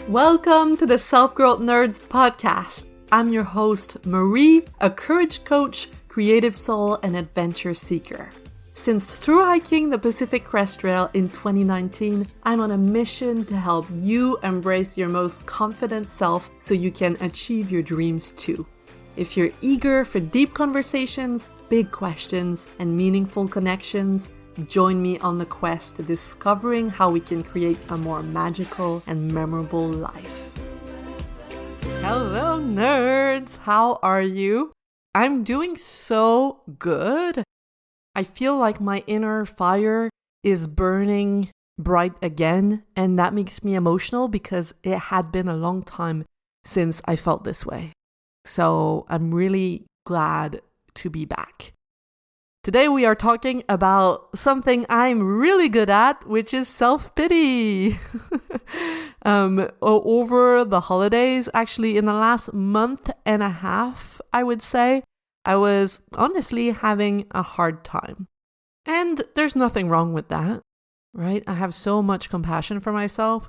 Welcome to the Self-Growth Nerds podcast. I'm your host, Marie, a courage coach, creative soul, and adventure seeker. Since through hiking the Pacific Crest Trail in 2019, I'm on a mission to help you embrace your most confident self so you can achieve your dreams too. If you're eager for deep conversations, big questions, and meaningful connections, join me on the quest to discovering how we can create a more magical and memorable life. Hello, nerds! How are you? I'm doing so good. I feel like my inner fire is burning bright again, and that makes me emotional because it had been a long time since I felt this way. So I'm really glad to be back. Today we are talking about something I'm really good at, which is self-pity. Over the holidays, actually in the last month and a half, I would say, I was honestly having a hard time. And there's nothing wrong with that, right? I have so much compassion for myself,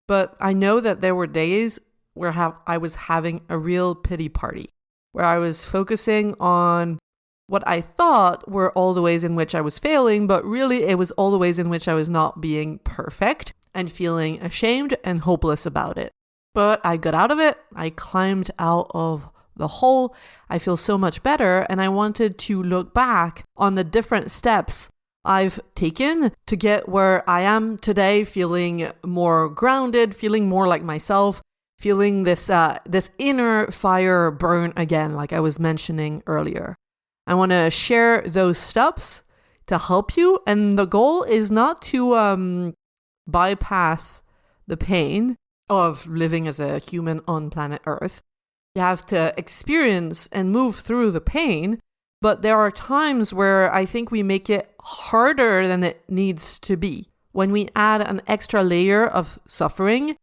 but I know that there were days where I was having a real pity party, where I was focusing on what I thought were all the ways in which I was failing, but really it was all the ways in which I was not being perfect and feeling ashamed and hopeless about it. But I got out of it. I climbed out of the hole. I feel so much better, and I wanted to look back on the different steps I've taken to get where I am today, feeling more grounded, feeling more like myself, feeling this inner fire burn again, like I was mentioning earlier. I want to share those steps to help you. And the goal is not to bypass the pain of living as a human on planet Earth. You have to experience and move through the pain. But there are times where I think we make it harder than it needs to be. When we add an extra layer of suffering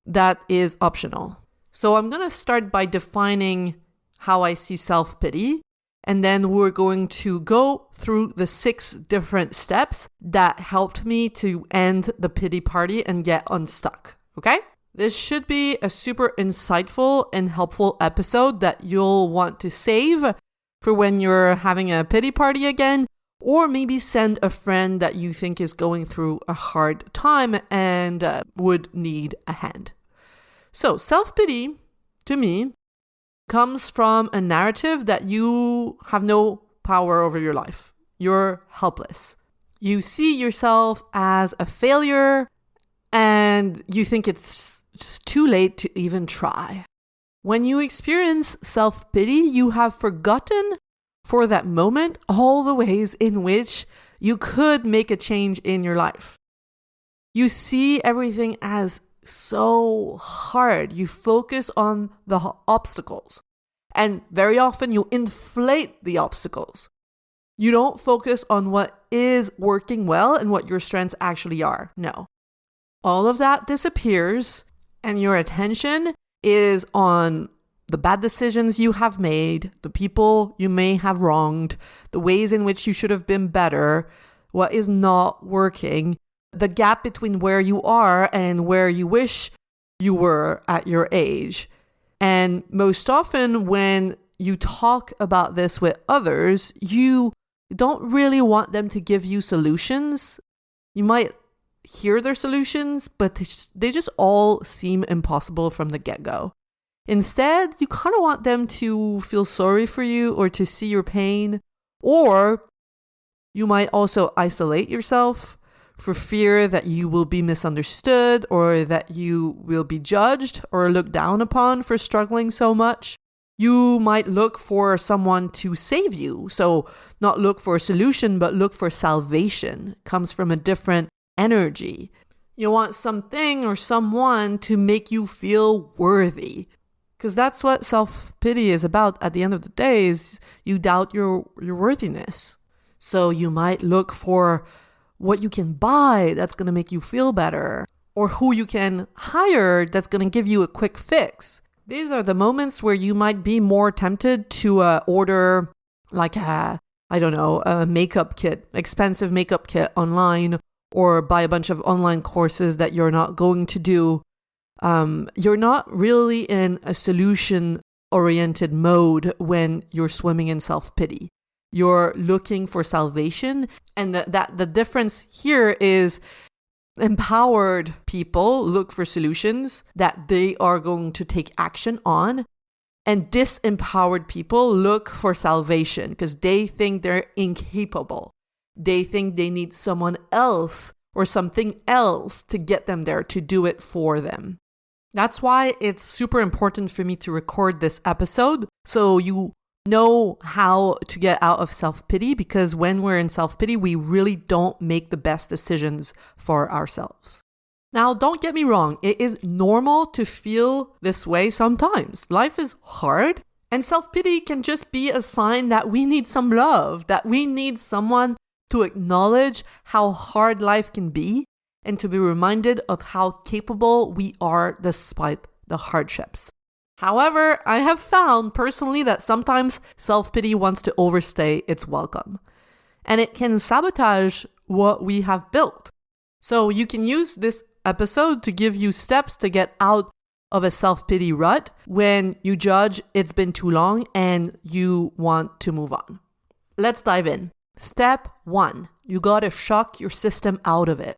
that is optional. So I'm going to start by defining how I see self-pity. And then we're going to go through the 6 different steps that helped me to end the pity party and get unstuck, okay? This should be a super insightful and helpful episode that you'll want to save for when you're having a pity party again, or maybe send a friend that you think is going through a hard time and would need a hand. So self-pity, to me, comes from a narrative that you have no power over your life. You're helpless. You see yourself as a failure and you think it's just too late to even try. When you experience self-pity, you have forgotten for that moment all the ways in which you could make a change in your life. You see everything as so hard. You focus on the obstacles, and very often you inflate the obstacles. You don't focus on what is working well and what your strengths actually are. No. All of that disappears, and your attention is on the bad decisions you have made, the people you may have wronged, the ways in which you should have been better, what is not working, the gap between where you are and where you wish you were at your age. And most often when you talk about this with others, you don't really want them to give you solutions. You might hear their solutions, but they just all seem impossible from the get-go. Instead, you kind of want them to feel sorry for you or to see your pain, or you might also isolate yourself for fear that you will be misunderstood or that you will be judged or looked down upon for struggling so much. You might look for someone to save you. So not look for a solution, but look for salvation. It comes from a different energy. You want something or someone to make you feel worthy. Because that's what self-pity is about at the end of the day, is you doubt your worthiness. So you might look for what you can buy that's going to make you feel better, or who you can hire that's going to give you a quick fix. These are the moments where you might be more tempted to order like a makeup kit, expensive makeup kit online, or buy a bunch of online courses that you're not going to do. You're not really in a solution-oriented mode when you're swimming in self-pity. You're looking for salvation. And the difference here is empowered people look for solutions that they are going to take action on. And disempowered people look for salvation because they think they're incapable. They think they need someone else or something else to get them there, to do it for them. That's why it's super important for me to record this episode so you know how to get out of self-pity, because when we're in self-pity, we really don't make the best decisions for ourselves. Now, don't get me wrong, it is normal to feel this way sometimes. Life is hard, and self-pity can just be a sign that we need some love, that we need someone to acknowledge how hard life can be and to be reminded of how capable we are despite the hardships. However, I have found personally that sometimes self-pity wants to overstay its welcome, and it can sabotage what we have built. So you can use this episode to give you steps to get out of a self-pity rut when you judge it's been too long and you want to move on. Let's dive in. Step 1, you gotta shock your system out of it.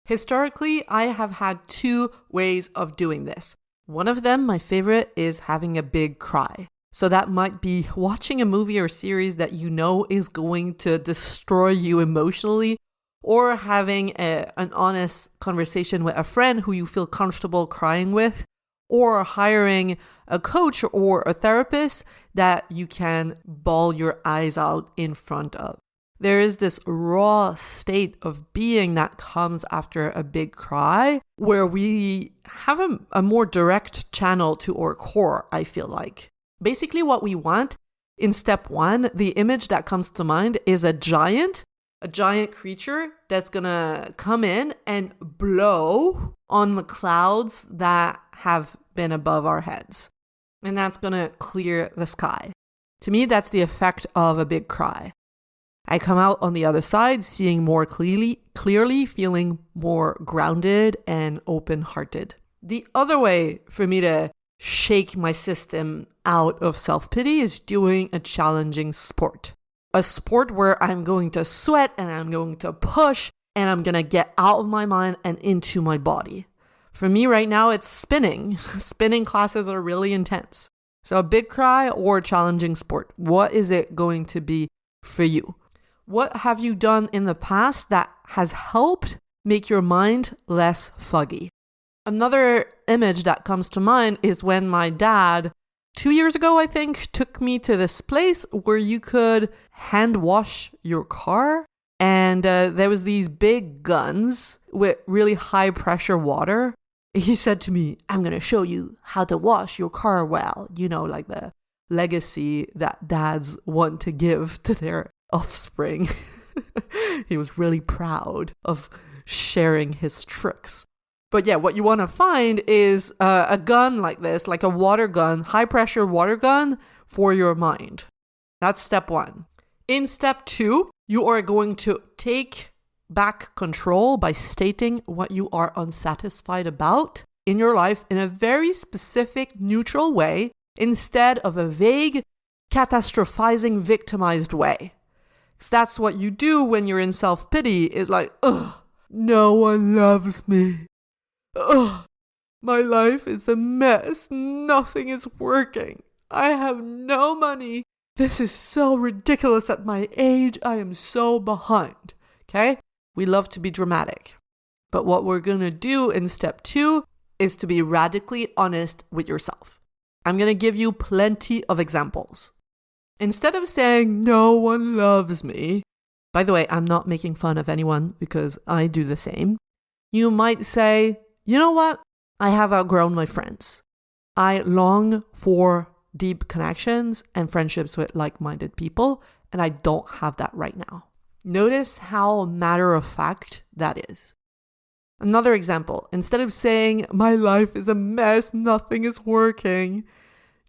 Historically, I have had 2 ways of doing this. One of them, my favorite, is having a big cry. So that might be watching a movie or series that you know is going to destroy you emotionally, or having an honest conversation with a friend who you feel comfortable crying with, or hiring a coach or a therapist that you can bawl your eyes out in front of. There is this raw state of being that comes after a big cry where we have a more direct channel to our core, I feel like. Basically what we want in step 1, the image that comes to mind is a giant creature that's gonna come in and blow on the clouds that have been above our heads. And that's gonna clear the sky. To me, that's the effect of a big cry. I come out on the other side, seeing more clearly, feeling more grounded and open-hearted. The other way for me to shake my system out of self-pity is doing a challenging sport. A sport where I'm going to sweat and I'm going to push and I'm going to get out of my mind and into my body. For me right now, it's spinning. Spinning classes are really intense. So a big cry or a challenging sport. What is it going to be for you? What have you done in the past that has helped make your mind less foggy? Another image that comes to mind is when my dad, 2 years ago, I think, took me to this place where you could hand wash your car. And there was these big guns with really high pressure water. He said to me, I'm going to show you how to wash your car well. You know, like the legacy that dads want to give to their offspring. He was really proud of sharing his tricks. But yeah, what you want to find is a gun like this, like a water gun, high pressure water gun for your mind. That's step 1. In step 2, you are going to take back control by stating what you are unsatisfied about in your life in a very specific, neutral way, instead of a vague, catastrophizing, victimized way. Because that's what you do when you're in self-pity, is like, ugh, no one loves me. Ugh, my life is a mess. Nothing is working. I have no money. This is so ridiculous at my age. I am so behind. Okay? We love to be dramatic. But what we're going to do in step 2 is to be radically honest with yourself. I'm going to give you plenty of examples. Instead of saying, no one loves me, by the way, I'm not making fun of anyone because I do the same. You might say, you know what? I have outgrown my friends. I long for deep connections and friendships with like-minded people, and I don't have that right now. Notice how matter-of-fact that is. Another example, instead of saying, my life is a mess, nothing is working,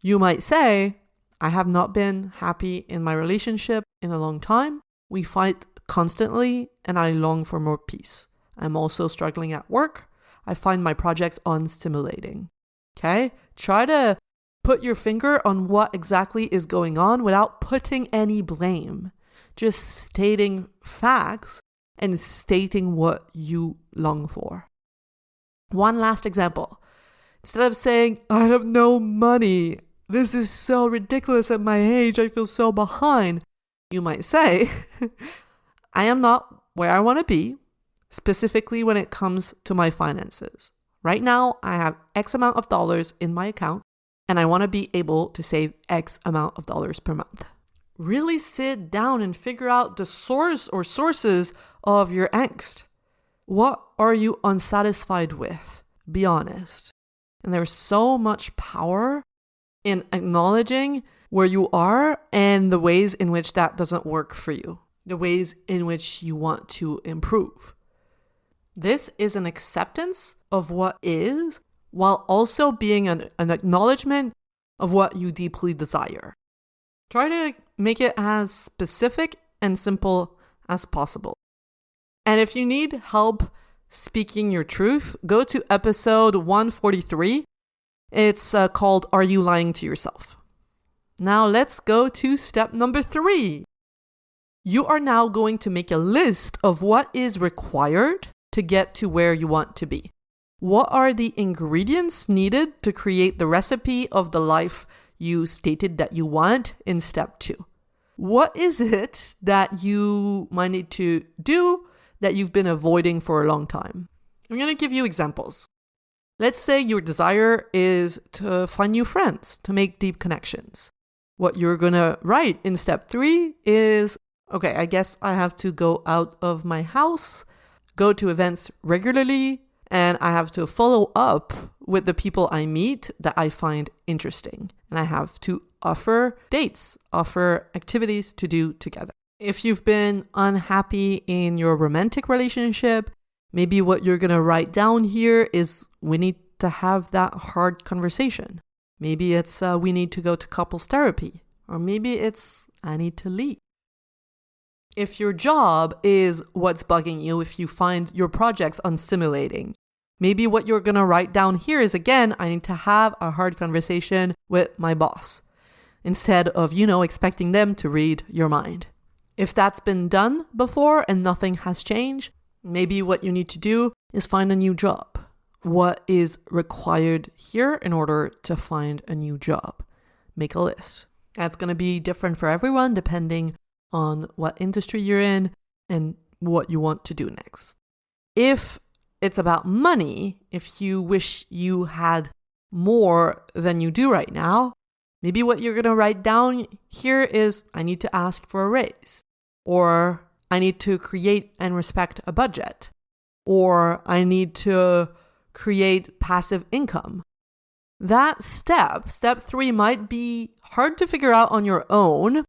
you might say, I have not been happy in my relationship in a long time. We fight constantly, and I long for more peace. I'm also struggling at work. I find my projects unstimulating. Okay? Try to put your finger on what exactly is going on without putting any blame. Just stating facts and stating what you long for. One last example. Instead of saying, I have no money, this is so ridiculous at my age, I feel so behind, you might say, I am not where I want to be, specifically when it comes to my finances. Right now, I have X amount of dollars in my account, and I want to be able to save X amount of dollars per month. Really sit down and figure out the source or sources of your angst. What are you unsatisfied with? Be honest. And there's so much power in acknowledging where you are and the ways in which that doesn't work for you, the ways in which you want to improve. This is an acceptance of what is, while also being an acknowledgement of what you deeply desire. Try to make it as specific and simple as possible. And if you need help speaking your truth, go to episode 143. It's called Are You Lying to Yourself? Now let's go to step number 3. You are now going to make a list of what is required to get to where you want to be. What are the ingredients needed to create the recipe of the life you stated that you want in step 2? What is it that you might need to do that you've been avoiding for a long time? I'm going to give you examples. Let's say your desire is to find new friends, to make deep connections. What you're going to write in step 3 is, okay, I guess I have to go out of my house, go to events regularly, and I have to follow up with the people I meet that I find interesting. And I have to offer dates, offer activities to do together. If you've been unhappy in your romantic relationship, maybe what you're going to write down here is we need to have that hard conversation. Maybe it's we need to go to couples therapy. Or maybe it's I need to leave. If your job is what's bugging you, if you find your projects unstimulating, maybe what you're going to write down here is, again, I need to have a hard conversation with my boss instead of, expecting them to read your mind. If that's been done before and nothing has changed, maybe what you need to do is find a new job. What is required here in order to find a new job? Make a list. That's going to be different for everyone depending on what industry you're in and what you want to do next. If it's about money, if you wish you had more than you do right now, maybe what you're going to write down here is I need to ask for a raise, or I need to create and respect a budget, or I need to create passive income. That step 3, might be hard to figure out on your own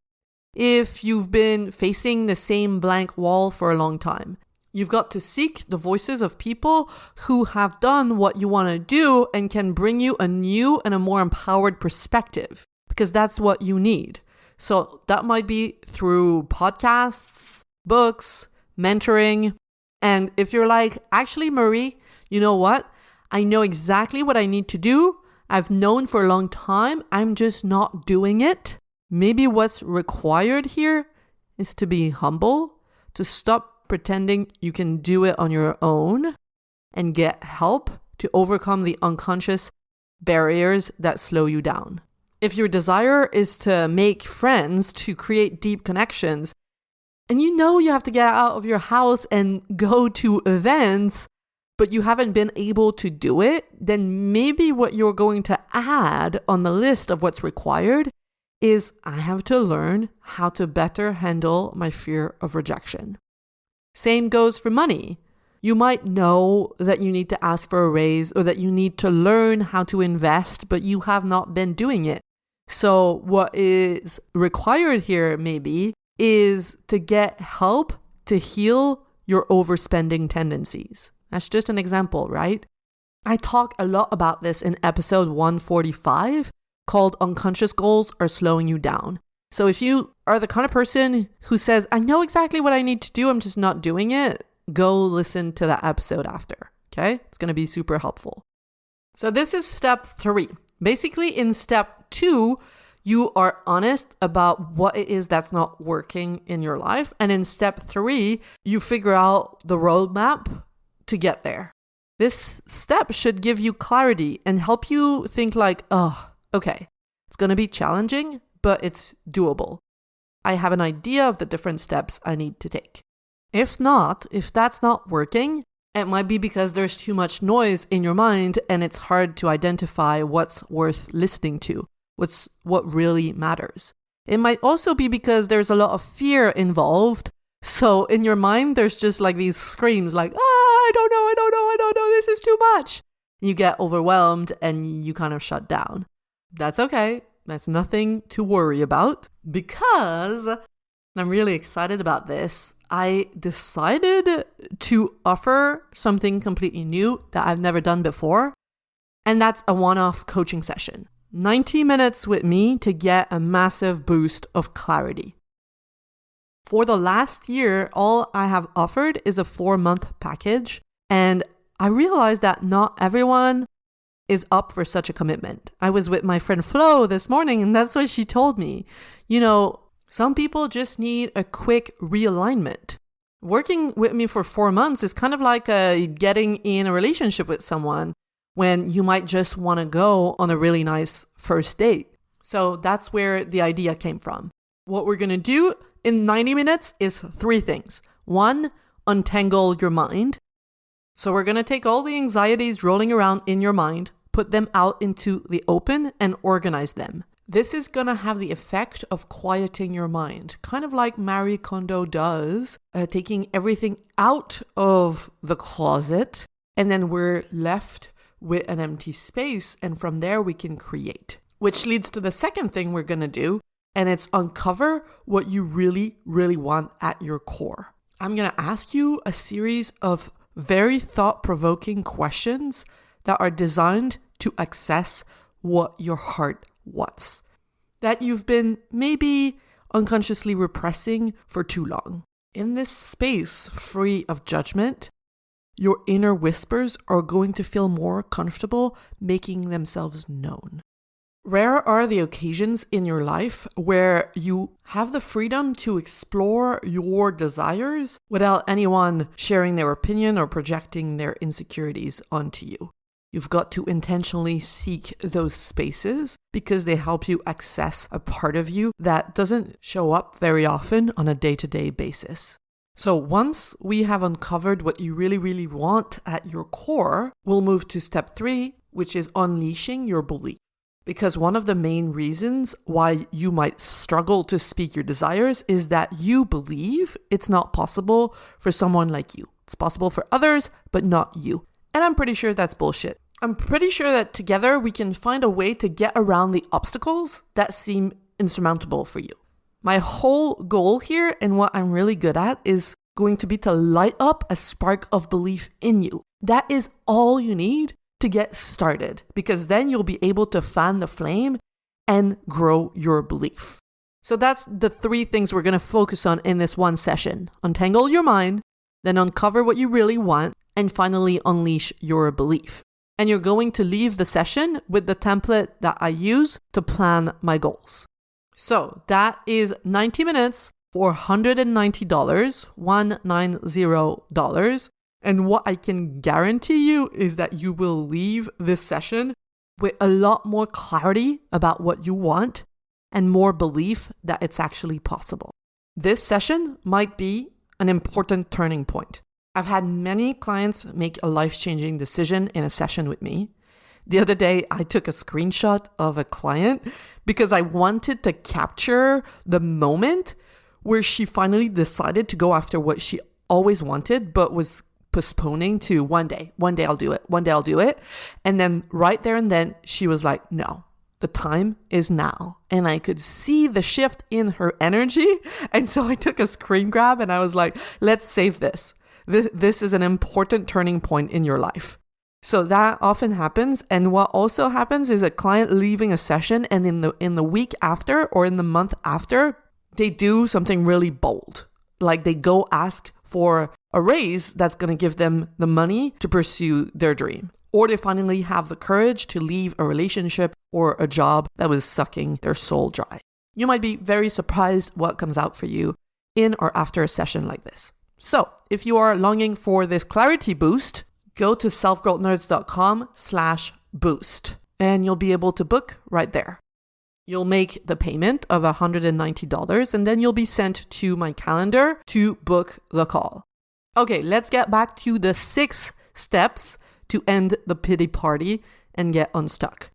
if you've been facing the same blank wall for a long time. You've got to seek the voices of people who have done what you want to do and can bring you a new and a more empowered perspective, because that's what you need. So that might be through podcasts, books, mentoring. And if you're like, actually, Marie, you know what? I know exactly what I need to do. I've known for a long time. I'm just not doing it. Maybe what's required here is to be humble, to stop pretending you can do it on your own and get help to overcome the unconscious barriers that slow you down. If your desire is to make friends, to create deep connections, and you have to get out of your house and go to events, but you haven't been able to do it, then maybe what you're going to add on the list of what's required is I have to learn how to better handle my fear of rejection. Same goes for money. You might know that you need to ask for a raise or that you need to learn how to invest, but you have not been doing it. So what is required here maybe is to get help to heal your overspending tendencies. That's just an example, right? I talk a lot about this in episode 145 called Unconscious Goals Are Slowing You Down. So if you are the kind of person who says, I know exactly what I need to do, I'm just not doing it, go listen to that episode after. Okay? It's going to be super helpful. So this is step 3. Basically, in step 2, you are honest about what it is that's not working in your life. And in step 3, you figure out the roadmap to get there. This step should give you clarity and help you think like, oh, okay, it's going to be challenging, but it's doable. I have an idea of the different steps I need to take. If that's not working, it might be because there's too much noise in your mind and it's hard to identify what's worth listening to, what really matters. It might also be because there's a lot of fear involved. So in your mind, there's just like these screams like, I don't know, this is too much. You get overwhelmed and you kind of shut down. That's okay. That's nothing to worry about because I'm really excited about this. I decided to offer something completely new that I've never done before, and that's a one-off coaching session. 90 minutes with me to get a massive boost of clarity. For the last year, all I have offered is a 4-month package, and I realized that not everyone is up for such a commitment. I was with my friend Flo this morning, and that's what she told me. Some people just need a quick realignment. Working with me for 4 months is kind of like getting in a relationship with someone when you might just want to go on a really nice first date. So that's where the idea came from. What we're going to do in 90 minutes is 3 things. 1, untangle your mind. So we're going to take all the anxieties rolling around in your mind, put them out into the open and organize them. This is going to have the effect of quieting your mind, kind of like Marie Kondo does, taking everything out of the closet, and then we're left with an empty space, and from there we can create. Which leads to the second thing we're going to do, and it's uncover what you really, really want at your core. I'm going to ask you a series of very thought-provoking questions that are designed to access what your heart wants, that you've been maybe unconsciously repressing for too long. In this space free of judgment, your inner whispers are going to feel more comfortable making themselves known. Rare are the occasions in your life where you have the freedom to explore your desires without anyone sharing their opinion or projecting their insecurities onto you. You've got to intentionally seek those spaces because they help you access a part of you that doesn't show up very often on a day-to-day basis. So once we have uncovered what you really, really want at your core, we'll move to step 3, which is unleashing your belief. Because one of the main reasons why you might struggle to speak your desires is that you believe it's not possible for someone like you. It's possible for others, but not you. And I'm pretty sure that's bullshit. I'm pretty sure that together we can find a way to get around the obstacles that seem insurmountable for you. My whole goal here and what I'm really good at is going to be to light up a spark of belief in you. That is all you need to get started, because then you'll be able to fan the flame and grow your belief. So that's the 3 things we're going to focus on in this one session. Untangle your mind, then uncover what you really want, and finally unleash your belief. And you're going to leave the session with the template that I use to plan my goals. So that is 90 minutes for $190, $190. And what I can guarantee you is that you will leave this session with a lot more clarity about what you want and more belief that it's actually possible. This session might be an important turning point. I've had many clients make a life-changing decision in a session with me. The other day, I took a screenshot of a client because I wanted to capture the moment where she finally decided to go after what she always wanted, but was postponing to one day I'll do it. And then right there and then, she was like, no, the time is now. And I could see the shift in her energy. And so I took a screen grab and I was like, let's save this. This is an important turning point in your life. So that often happens. And what also happens is a client leaving a session and in the week after or in the month after, they do something really bold. Like they go ask for a raise that's going to give them the money to pursue their dream. Or they finally have the courage to leave a relationship or a job that was sucking their soul dry. You might be very surprised what comes out for you in or after a session like this. So if you are longing for this clarity boost, go to selfgrowthnerds.com/boost and you'll be able to book right there. You'll make the payment of $190 and then you'll be sent to my calendar to book the call. Okay, let's get back to the 6 steps to end the pity party and get unstuck.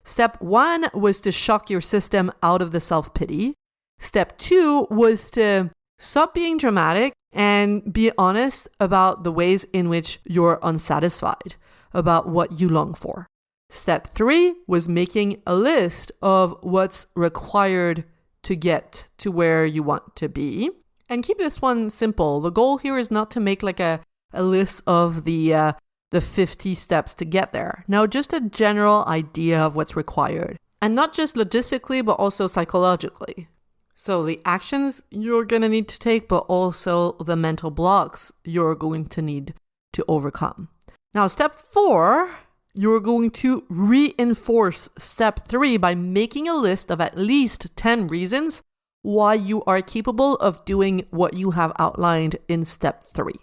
Step 1 was to shock your system out of the self-pity. Step 2 was to stop being dramatic and be honest about the ways in which you're unsatisfied, about what you long for. Step 3 was making a list of what's required to get to where you want to be. And keep this one simple. The goal here is not to make like a list of the 50 steps to get there. No, just a general idea of what's required. And not just logistically, but also psychologically. So the actions you're going to need to take, but also the mental blocks you're going to need to overcome. Now, step 4, you're going to reinforce step 3 by making a list of at least 10 reasons why you are capable of doing what you have outlined in step 3.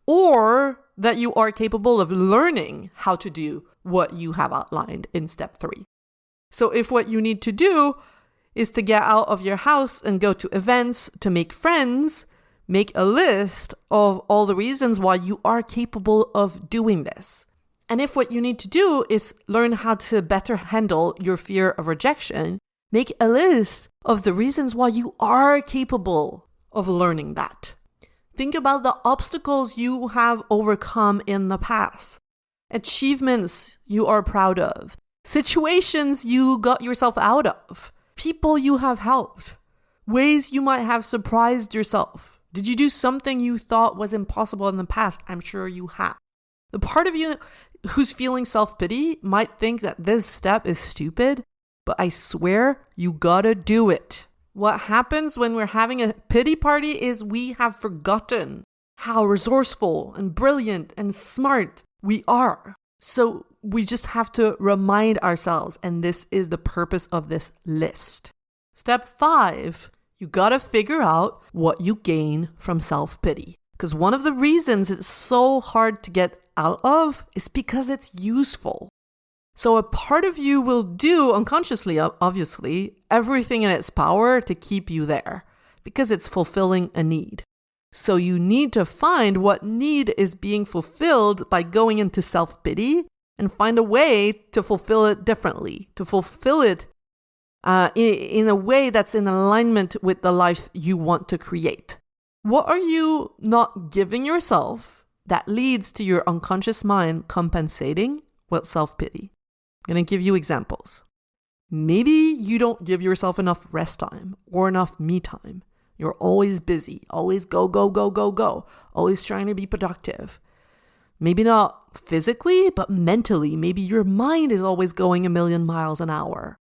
Or that you are capable of learning how to do what you have outlined in step 3. So if what you need to do is to get out of your house and go to events, to make friends, make a list of all the reasons why you are capable of doing this. And if what you need to do is learn how to better handle your fear of rejection, make a list of the reasons why you are capable of learning that. Think about the obstacles you have overcome in the past, achievements you are proud of, situations you got yourself out of, people you have helped, ways you might have surprised yourself. Did you do something you thought was impossible in the past? I'm sure you have. The part of you who's feeling self-pity might think that this step is stupid, but I swear you gotta do it. What happens when we're having a pity party is we have forgotten how resourceful and brilliant and smart we are. So we just have to remind ourselves, and this is the purpose of this list. Step 5, you gotta figure out what you gain from self-pity. Because one of the reasons it's so hard to get out of is because it's useful. So a part of you will do, unconsciously, obviously, everything in its power to keep you there because it's fulfilling a need. So you need to find what need is being fulfilled by going into self-pity and find a way to fulfill it differently, to fulfill it in a way that's in alignment with the life you want to create. What are you not giving yourself that leads to your unconscious mind compensating with self-pity? I'm going to give you examples. Maybe you don't give yourself enough rest time or enough me time. You're always busy, always go, go, go, go, go, always trying to be productive. Maybe not physically, but mentally. Maybe your mind is always going a million miles an hour.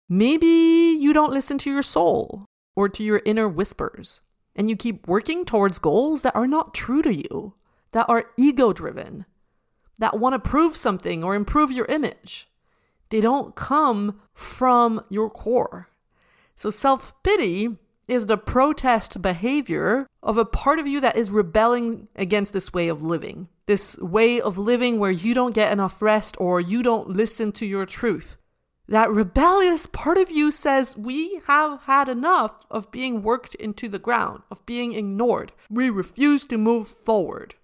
Maybe you don't listen to your soul or to your inner whispers, and you keep working towards goals that are not true to you, that are ego-driven, that want to prove something or improve your image. They don't come from your core. So self-pity is the protest behavior of a part of you that is rebelling against this way of living. This way of living where you don't get enough rest or you don't listen to your truth. That rebellious part of you says, we have had enough of being worked into the ground, of being ignored. We refuse to move forward.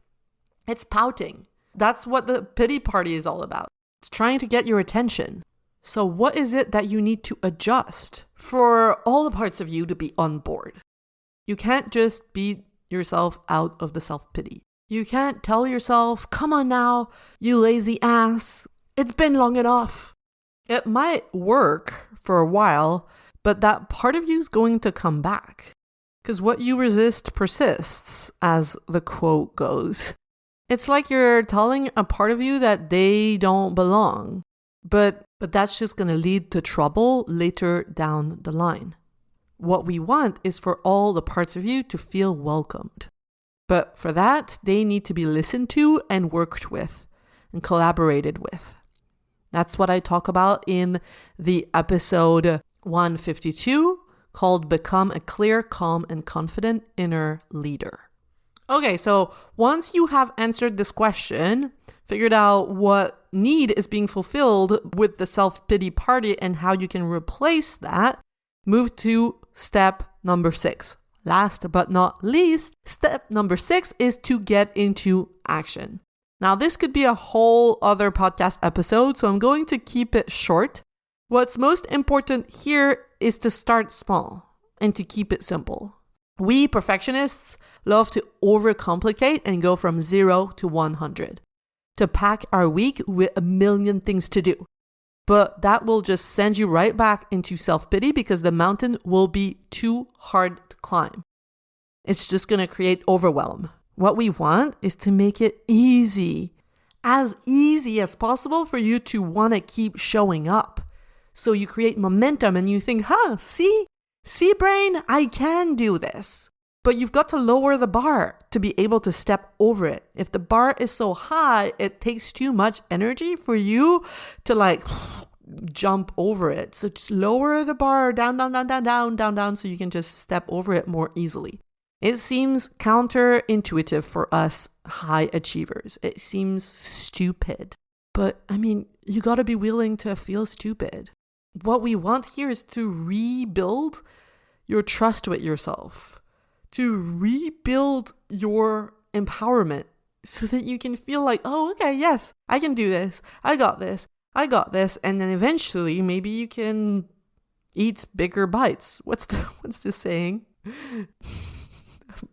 It's pouting. That's what the pity party is all about. It's trying to get your attention. So what is it that you need to adjust for all the parts of you to be on board? You can't just beat yourself out of the self-pity. You can't tell yourself, come on now, you lazy ass. It's been long enough. It might work for a while, but that part of you is going to come back. Because what you resist persists, as the quote goes. It's like you're telling a part of you that they don't belong. But that's just going to lead to trouble later down the line. What we want is for all the parts of you to feel welcomed. But for that, they need to be listened to and worked with and collaborated with. That's what I talk about in the episode 152 called Become a Clear, Calm, and Confident Inner Leader. Okay, so once you have answered this question, figured out what need is being fulfilled with the self-pity party and how you can replace that, move to step number 6. Last but not least, step number 6 is to get into action. Now, this could be a whole other podcast episode, so I'm going to keep it short. What's most important here is to start small and to keep it simple. We perfectionists love to overcomplicate and go from 0 to 100, to pack our week with a million things to do. But that will just send you right back into self-pity because the mountain will be too hard to climb. It's just going to create overwhelm. What we want is to make it easy as possible for you to want to keep showing up. So you create momentum and you think, see brain, I can do this. But you've got to lower the bar to be able to step over it. If the bar is so high, it takes too much energy for you to jump over it. So just lower the bar down, so you can just step over it more easily. It seems counterintuitive for us high achievers. It seems stupid. But you got to be willing to feel stupid. What we want here is to rebuild your trust with yourself, to rebuild your empowerment so that you can feel like, oh, okay, yes, I can do this. I got this. And then eventually maybe you can eat bigger bites. What's the saying? I'm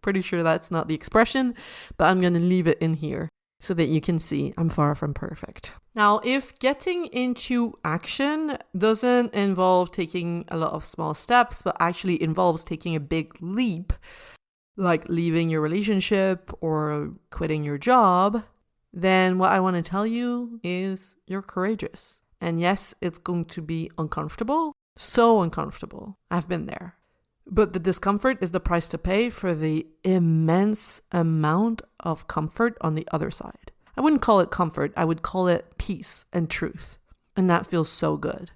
pretty sure that's not the expression, but I'm going to leave it in here so that you can see I'm far from perfect. Now, if getting into action doesn't involve taking a lot of small steps, but actually involves taking a big leap, like leaving your relationship or quitting your job, then what I want to tell you is you're courageous. And yes, it's going to be uncomfortable, so uncomfortable. I've been there. But the discomfort is the price to pay for the immense amount of comfort on the other side. I wouldn't call it comfort. I would call it peace and truth. And that feels so good.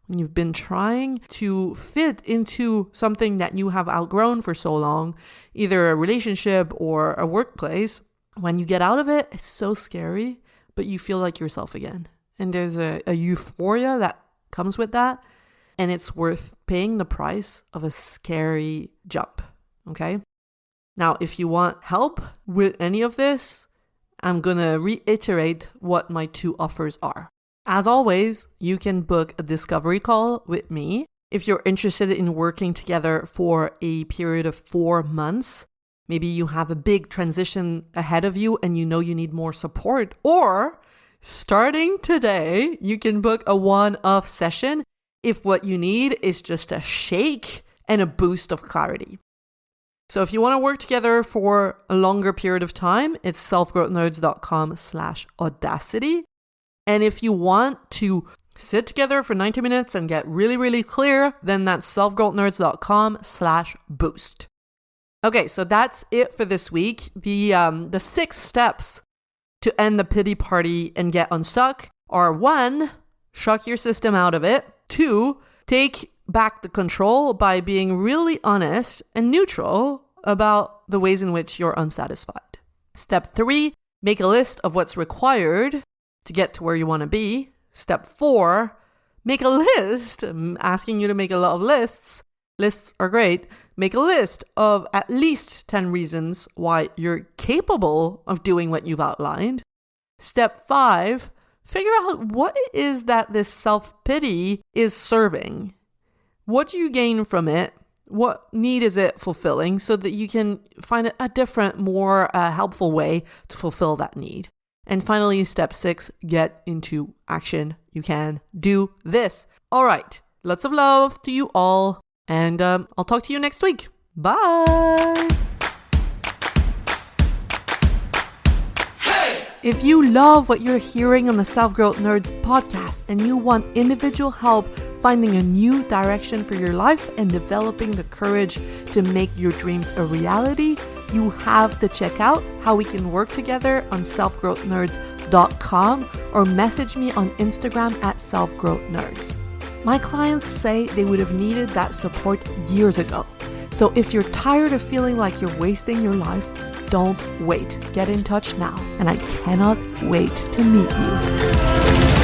When you've been trying to fit into something that you have outgrown for so long, either a relationship or a workplace, when you get out of it, it's so scary, but you feel like yourself again. And there's a euphoria that comes with that. And it's worth paying the price of a scary jump, okay? Now, if you want help with any of this, I'm going to reiterate what my 2 offers are. As always, you can book a discovery call with me if you're interested in working together for a period of 4 months. Maybe you have a big transition ahead of you and you know you need more support. Or starting today, you can book a one-off session if what you need is just a shake and a boost of clarity. So if you want to work together for a longer period of time, it's selfgrowthnerds.com/audacity. And if you want to sit together for 90 minutes and get really, really clear, then that's selfgrowthnerds.com/boost. Okay, so that's it for this week. The 6 steps to end the pity party and get unstuck are 1, shock your system out of it. 2, take back the control by being really honest and neutral about the ways in which you're unsatisfied. Step 3, make a list of what's required to get to where you want to be. Step 4, make a list. I'm asking you to make a lot of lists. Lists are great. Make a list of at least 10 reasons why you're capable of doing what you've outlined. Step 5, figure out what it is that this self-pity is serving. What do you gain from it? What need is it fulfilling so that you can find a different, more helpful way to fulfill that need? And finally, step 6, get into action. You can do this. All right. Lots of love to you all. And I'll talk to you next week. Bye. If you love what you're hearing on the Self-Growth Nerds podcast and you want individual help finding a new direction for your life and developing the courage to make your dreams a reality, you have to check out how we can work together on selfgrowthnerds.com or message me on Instagram at selfgrowthnerds. My clients say they would have needed that support years ago. So if you're tired of feeling like you're wasting your life, don't wait. Get in touch now, and I cannot wait to meet you.